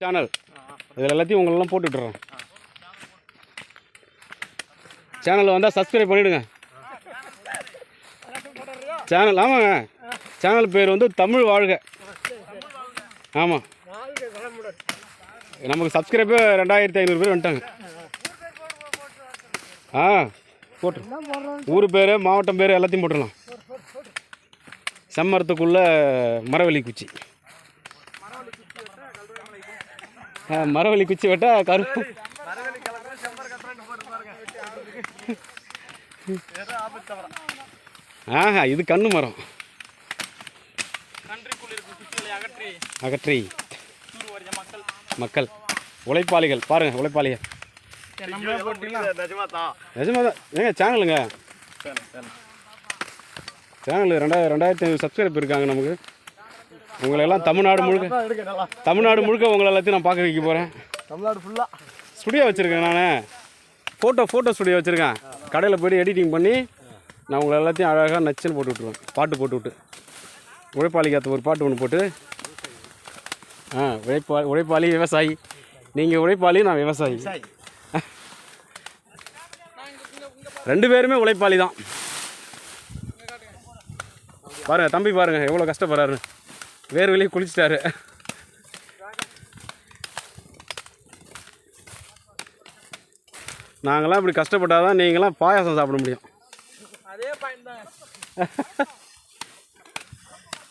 Channel இதில் எல்லாத்தையும் உங்களெல்லாம் போட்டுவிட்றேன். சேனலில் வந்தால் சப்ஸ்கிரைப் பண்ணிவிடுங்க. சேனல் ஆமாங்க, சேனல் பேர் வந்து தமிழ் வாழ்க. ஆமாம், நமக்கு சப்ஸ்கிரைபே 2500 பேர் வந்துட்டாங்க. போட்டு ஊர் பேர் மாவட்டம் பேர் எல்லாத்தையும் போட்டுடலாம். செம்மரத்துக்குள்ளே மரவள்ளி குச்சி, மரவள்ளி குச்சி வெட்டால் கருப்பு. இது கண்ணு மரம் அகற்றி மக்கள் உழைப்பாளிகள் பாருங்கள், உழைப்பாளிகள் நிஜமாதான். ஏங்க சேனலுங்க, சேனல் 2500 சப்ஸ்கிரைப் இருக்காங்க நமக்கு. உங்களெல்லாம் தமிழ்நாடு முழுக்க உங்களை எல்லாத்தையும் நான் பார்க்க வைக்க போகிறேன். தமிழ்நாடு ஃபுல்லாக ஸ்டுடியோ வச்சுருக்கேன். நான் ஃபோட்டோ ஸ்டுடியோ வச்சுருக்கேன். கடையில் போய்ட்டு எடிட்டிங் பண்ணி நான் உங்களை எல்லாத்தையும் அழகாக நச்சுன்னு போட்டு விட்ருவேன். பாட்டு போட்டு விட்டு உழைப்பாளிக்கு ஏற்ற ஒரு பாட்டு ஒன்று போட்டு உழைப்பாளி விவசாயி, நீங்கள் உழைப்பாளி நான் விவசாயி, 2 பேருமே உழைப்பாளி தான். பாருங்கள் தம்பி, பாருங்கள் எவ்வளோ கஷ்டப்படுறாரு, வேறு வெளியே குளிச்சிட்டாரு. நாங்களாம் இப்படி கஷ்டப்பட்டால் தான் நீங்களாம் பாயாசம் சாப்பிட முடியும்.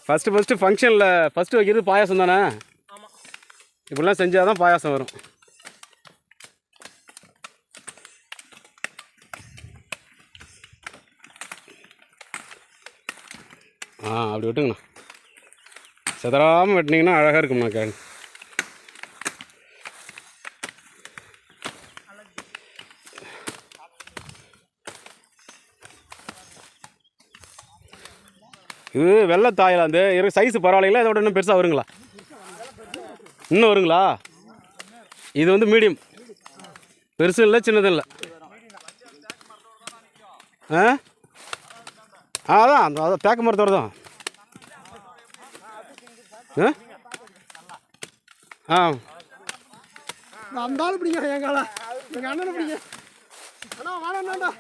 ஃபஸ்ட்டு ஃபங்க்ஷனில் ஃபஸ்ட்டு வைக்கிறது பாயாசம் தானே. இப்படிலாம் செஞ்சால் தான் பாயாசம் வரும். அப்படி விட்டுங்கண்ணா, செதறாமல் வெட்டினீங்கன்னா அழகாக இருக்கும்ண்ணா கேன். இது வெள்ளை தாயிலாந்து சைஸு பரவாயில்லைங்களா? இதோட இன்னும் பெருசாக வருங்களா? இன்னும் வருங்களா? இது வந்து மீடியம், பெருசும் இல்லை சின்னதும் இல்லை. அதான் அதான் தேக்க மரத்தோடு தான். அந்த ஆள் பிடிங்க, எங்கால எங்கள் அண்ணனை பிடிங்க. அண்ணா வாடா.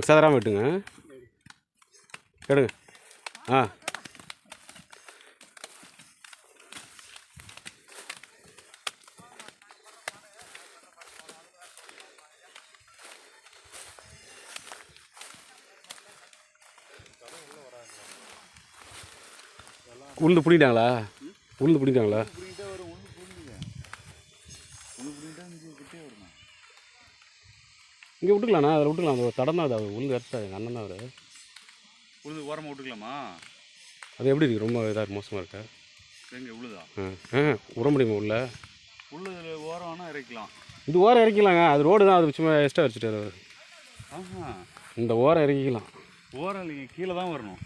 சதராம விட்டுங்க, எடுங்க. உளுந்து பிடிக்கிட்டாங்களா? உளுந்து பிடிக்கிட்டாங்களா? இங்கே விட்டுக்கலாண்ணா, அதில் விட்டுக்கலாம். அந்த தடம் தான் அது, உளுந்து எடுத்தா எங்கள் அண்ணன் தான் அவர். உளுந்து ஓரமாக விட்டுக்கலாமா? அது எப்படி இருக்குது? ரொம்ப இதாக மோசமாக இருக்கா? எங்கே உளுதா? உர முடியுமா உள்ள? உள்ளது ஓரம் வேணால் இறக்கலாம். இது ஓரம் இறக்கிக்கலாங்க, அது ரோடு தான், அது சும்மா எக்ஸ்ட்ரா வச்சுட்டாரு அவர். இந்த ஓரம் இறக்கிக்கலாம். ஓரம் இல்லைங்க, கீழே தான் வரணும்.